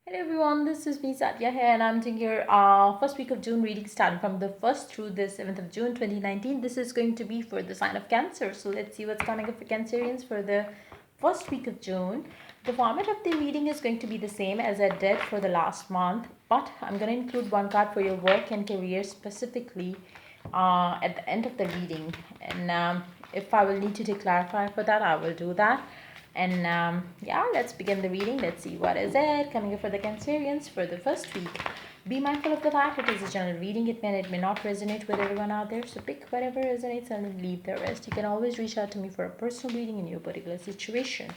Hello everyone, this is me Sadia here and I'm doing your first week of June reading starting from the 1st through the 7th of June 2019. This is going to be for the sign of Cancer. So let's see what's coming up for Cancerians for the first week of June. The format of the reading is going to be the same as I did for the last month, but I'm going to include one card for your work and career specifically at the end of the reading. And if I will need to clarify for that, I will do that. And yeah, let's begin the reading. Let's see what is it coming up for the Cancerians for the first week. Be mindful of the fact it is a general reading. It may not resonate with everyone out there. So pick whatever resonates and leave the rest. You can always reach out to me for a personal reading in your particular situation.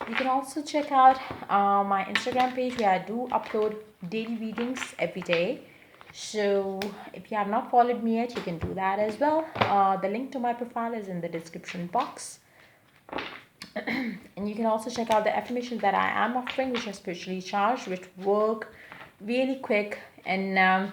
You can also check out my Instagram page where I do upload daily readings every day. So if you have not followed me yet, you can do that as well. The link to my profile is in the description box. And you can also check out the affirmations that I am offering, which are spiritually charged, which work really quick, and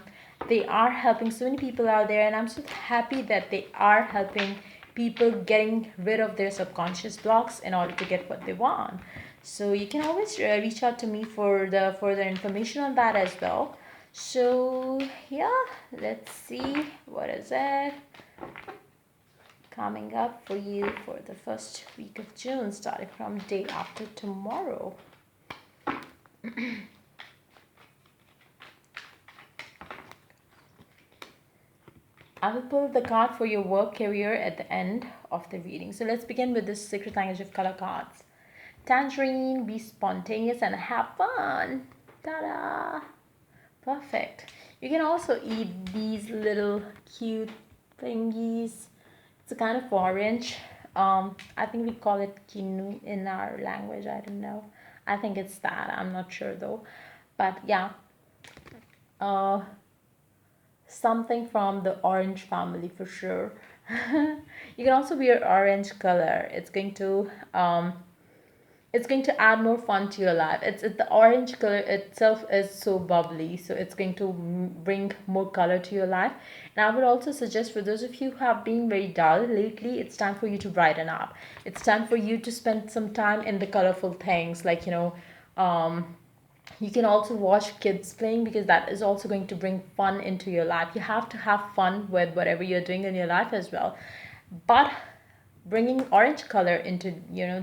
they are helping so many people out there. And I'm so happy that they are helping people getting rid of their subconscious blocks in order to get what they want. So you can always reach out to me for the further information on that as well. So yeah, let's see what is it coming up for you for the first week of June, starting from day after tomorrow. I will pull the card for your work career at the end of the reading. So let's begin with the Secret Language of Color cards. Tangerine, be spontaneous and have fun. Ta-da! Perfect. You can also eat these little cute thingies. It's a kind of orange. I think we call it kinu in our language. I don't know. I think it's that. I'm not sure though. But yeah, uh, something from the orange family for sure. You can also wear orange color. It's going to add more fun to your life. The orange color itself is so bubbly, so it's going to bring more color to your life. And I would also suggest for those of you who have been very dull lately, it's time for you to brighten up. It's time for you to spend some time in the colorful things, like you can also watch kids playing, because that is also going to bring fun into your life. You have to have fun with whatever you're doing in your life as well. But bringing orange color into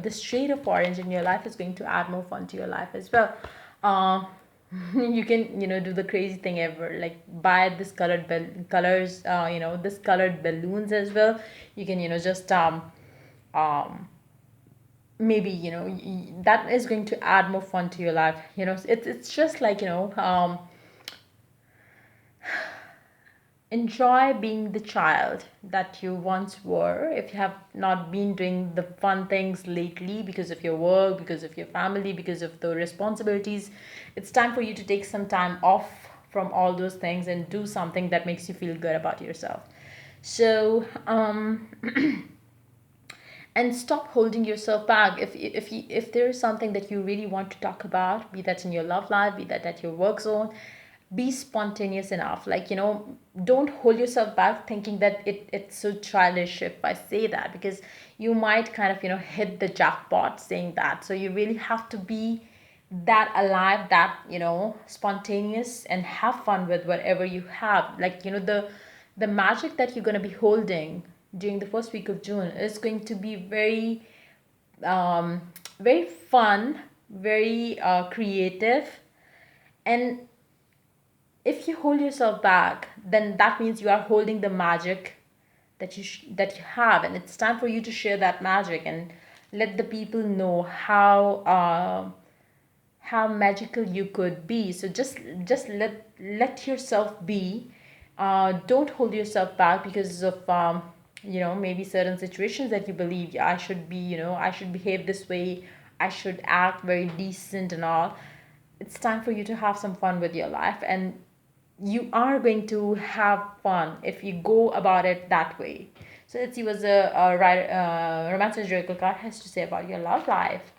this shade of orange in your life is going to add more fun to your life as well. You can do the crazy thing ever, like buy this colors, this colored balloons as well. You can just um maybe that is going to add more fun to your life. It's just like enjoy being the child that you once were. If you have not been doing the fun things lately because of your work, because of your family, because of the responsibilities, it's time for you to take some time off from all those things and do something that makes you feel good about yourself. So and stop holding yourself back. If there is something that you really want to talk about, be that in your love life, be that at your work zone, be spontaneous enough. Like, don't hold yourself back thinking that it's so childish if I say that, because you might kind of hit the jackpot saying that. So you really have to be that alive, that spontaneous, and have fun with whatever you have. Like, the magic that you're going to be holding during the first week of June is going to be very very fun, very creative. And if you hold yourself back, then that means you are holding the magic that you have, and it's time for you to share that magic and let the people know how magical you could be. So just let yourself be. Don't hold yourself back because of maybe certain situations that you believe I should be, I should behave this way, I should act very decent and all. It's time for you to have some fun with your life, and you are going to have fun if you go about it that way. So let's see what the romantic oracle card has to say about your love life.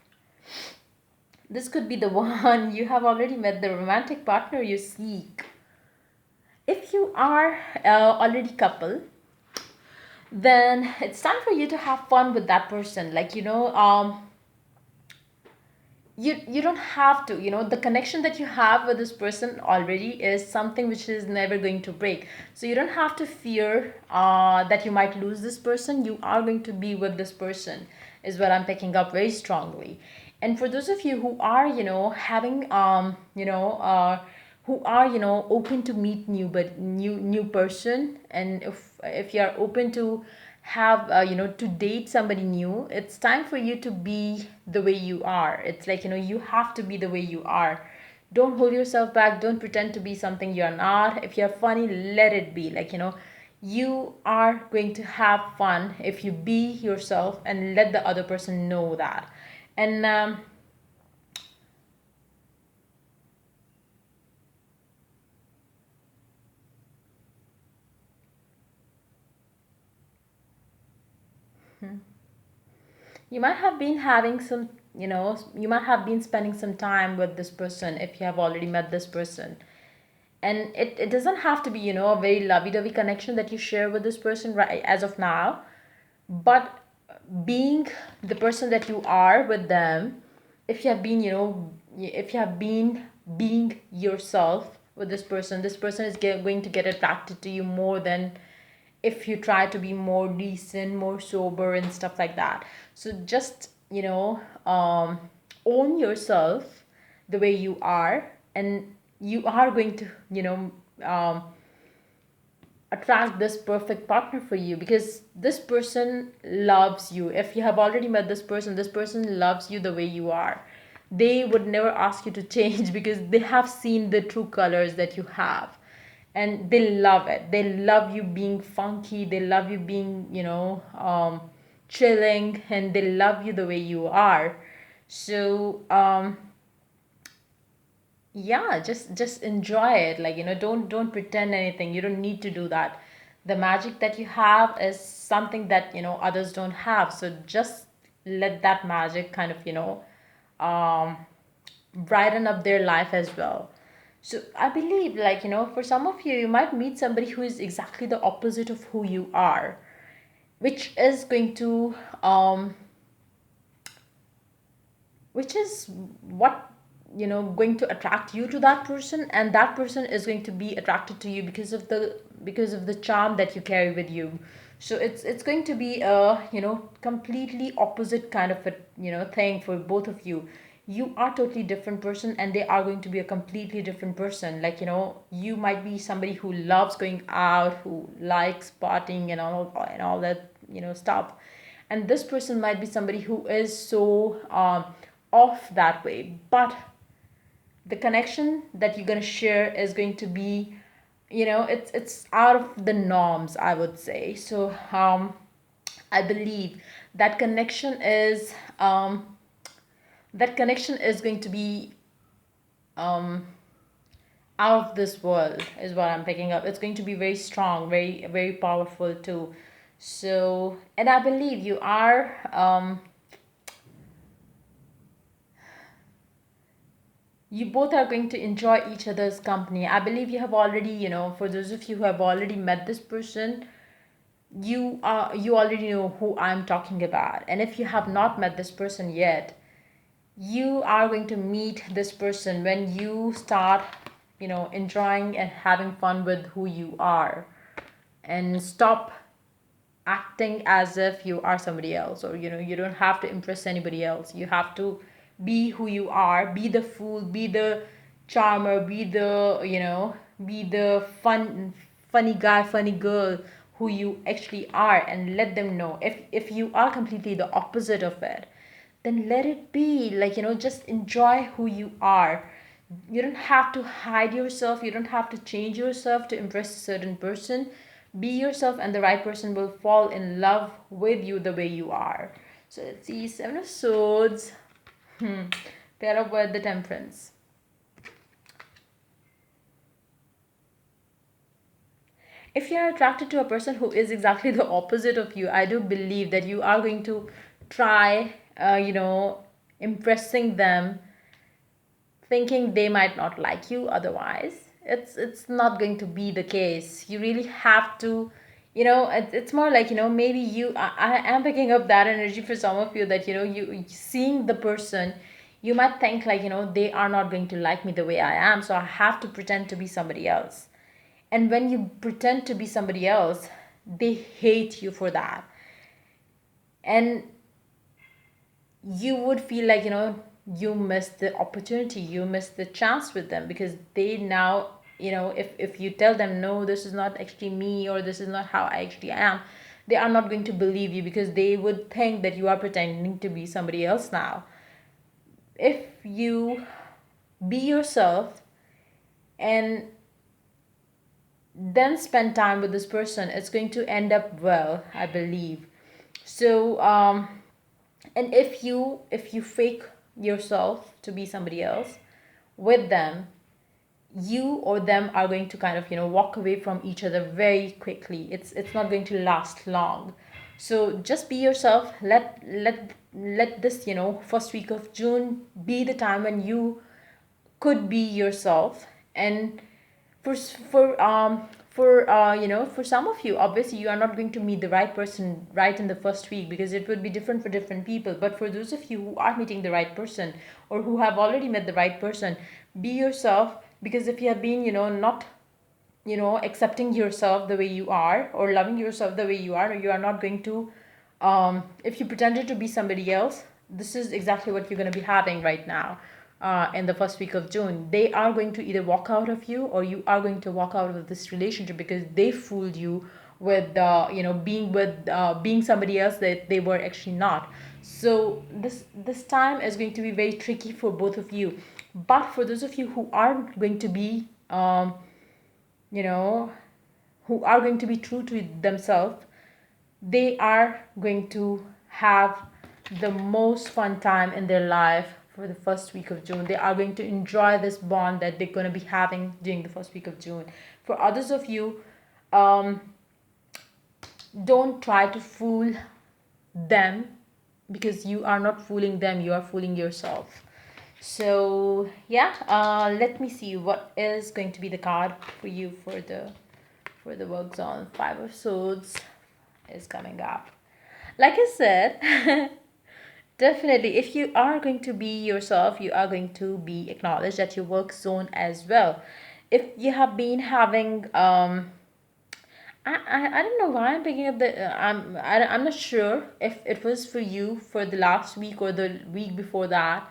This could be the one. You have already met the romantic partner you seek. If you are already couple, then it's time for you to have fun with that person. Like, you don't have to, the connection that you have with this person already is something which is never going to break. So you don't have to fear that you might lose this person. You are going to be with this person, is what I'm picking up very strongly. And for those of you who are, having who are, open to meet new person, and if you are open to have, to date somebody new, it's time for you to be the way you are. It's like, you have to be the way you are. Don't hold yourself back. Don't pretend to be something you're not. If you're funny, let it be. Like, you are going to have fun if you be yourself and let the other person know that. And you might have been having some, you might have been spending some time with this person if you have already met this person. And it doesn't have to be, a very lovey-dovey connection that you share with this person right as of now. But being the person that you are with them, if you have been, if you have been being yourself with this person is going to get attracted to you more than if you try to be more decent, more sober, and stuff like that. So just, own yourself the way you are, and you are going to, attract this perfect partner for you, because this person loves you. If you have already met this person loves you the way you are. They would never ask you to change because they have seen the true colors that you have, and they love it. They love you being funky, they love you being, chilling, and they love you the way you are. So yeah, just enjoy it. Like, don't pretend anything. You don't need to do that. The magic that you have is something that, others don't have. So just let that magic kind of, um brighten up their life as well. So I believe, like, for some of you, you might meet somebody who is exactly the opposite of who you are, which is going to which is what, going to attract you to that person, and that person is going to be attracted to you because of the charm that you carry with you. So it's going to be a, completely opposite kind of a, thing for both of you. You are totally different person, and they are going to be a completely different person. Like, you might be somebody who loves going out, who likes partying and all that, stuff, and this person might be somebody who is so off that way. But the connection that you're going to share is going to be, it's out of the norms, I would say. So I believe that connection is going to be um out of this world, is what I'm picking up. It's going to be very strong, very very powerful too. So, and I believe you both are going to enjoy each other's company. I believe you have already, for those of you who have already met this person, you already know who I'm talking about. And if you have not met this person yet, you are going to meet this person when you start, enjoying and having fun with who you are, and stop acting as if you are somebody else, or, you don't have to impress anybody else. You have to be who you are. Be the fool, be the charmer, be the, be the funny guy, funny girl who you actually are, and let them know. If you are completely the opposite of it, then let it be. Like, just enjoy who you are. You don't have to hide yourself, you don't have to change yourself to impress a certain person. Be yourself, and the right person will fall in love with you the way you are. So let's see, Seven of Swords. Pair up with the Temperance. If you're attracted to a person who is exactly the opposite of you, I do believe that you are going to try, impressing them, thinking they might not like you otherwise. It's not going to be the case. You really have to, it's more like, maybe I am picking up that energy for some of you, that, you seeing the person, you might think like, they are not going to like me the way I am, so I have to pretend to be somebody else. And when you pretend to be somebody else, they hate you for that. And you would feel like, you missed the opportunity, you missed the chance with them, because they now, if you tell them, no, this is not actually me, or this is not how I actually am, they are not going to believe you, because they would think that you are pretending to be somebody else now. If you be yourself and then spend time with this person, it's going to end up well, I believe. So and if you fake yourself to be somebody else with them, you or them are going to kind of, walk away from each other very quickly. It's not going to last long. So just be yourself. Let this, first week of June be the time when you could be yourself. And for some of you, obviously you are not going to meet the right person right in the first week, because it would be different for different people. But for those of you who are meeting the right person, or who have already met the right person, be yourself. Because if you have been, not, accepting yourself the way you are, or loving yourself the way you are, you are not going to, if you pretended to be somebody else, this is exactly what you're going to be having right now. In the first week of June, they are going to either walk out of you, or you are going to walk out of this relationship, because they fooled you with, being somebody else that they were actually not. So this time is going to be very tricky for both of you. But for those of you who are going to be, you know who are going to be true to themselves, they are going to have the most fun time in their life for the first week of June. They are going to enjoy this bond that they're going to be having during the first week of June. For others of you, um, don't try to fool them, because you are not fooling them, you are fooling yourself. So yeah, let me see what is going to be the card for you for the work zone. Five of Swords is coming up. Like I said, definitely, if you are going to be yourself, you are going to be acknowledged at your work zone as well. If you have been having, I don't know why I'm picking up I'm not sure if it was for you for the last week or the week before that.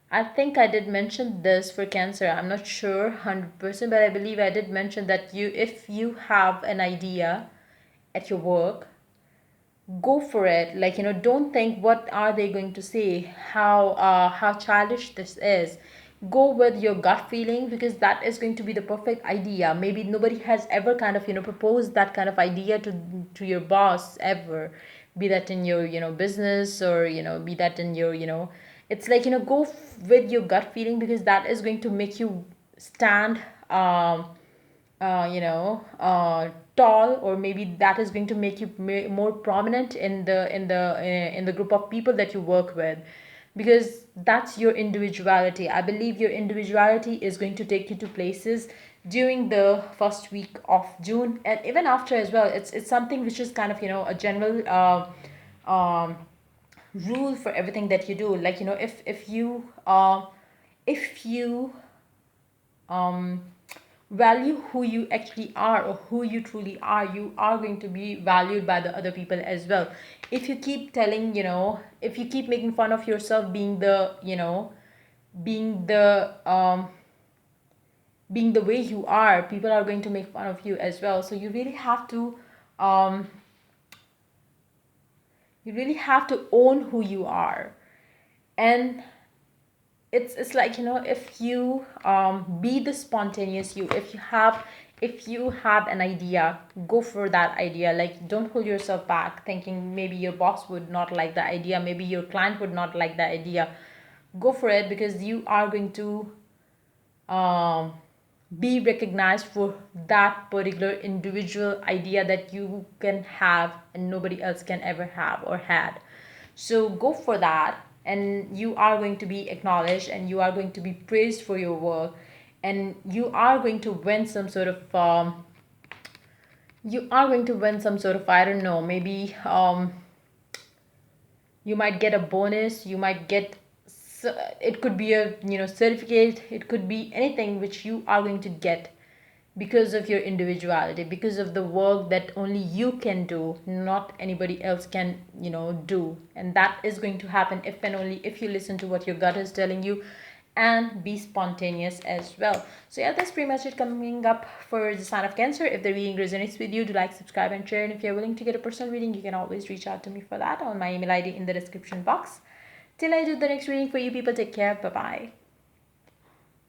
I think I did mention this for Cancer. I'm not sure 100%, but I believe I did mention that if you have an idea at your work, go for it. Like, don't think what are they going to say, how childish this is. Go with your gut feeling, because that is going to be the perfect idea. Maybe nobody has ever kind of, proposed that kind of idea to your boss ever, be that in your, business, or, be that in your, it's like, with your gut feeling, because that is going to make you stand, tall, or maybe that is going to make you more prominent in the group of people that you work with, because that's your individuality. I believe your individuality is going to take you to places during the first week of June, and even after as well. It's something which is kind of, a general rule for everything that you do. Like, if you um value who you actually are, or who you truly are, you are going to be valued by the other people as well. If you keep telling, if you keep making fun of yourself being the, being the um being the way you are, people are going to make fun of you as well. So um you really have to own who you are. And it's like, if you be the spontaneous you, if you have an idea, go for that idea. Like, don't hold yourself back thinking maybe your boss would not like the idea, maybe your client would not like the idea. Go for it, because you are going to um be recognized for that particular individual idea that you can have and nobody else can ever have or had. So go for that, and you are going to be acknowledged, and you are going to be praised for your work, and you are going to win some sort of I don't know, maybe you might get a bonus, you might get it could be a certificate, it could be anything which you are going to get because of your individuality, because of the work that only you can do, not anybody else can do. And that is going to happen if and only if you listen to what your gut is telling you and be spontaneous as well. So yeah, that's pretty much it coming up for the sign of Cancer. If the reading resonates with you, do like, subscribe and share. And if you're willing to get a personal reading, you can always reach out to me for that on my email ID in the description box. Till I do the next reading for you people, take care. Bye bye.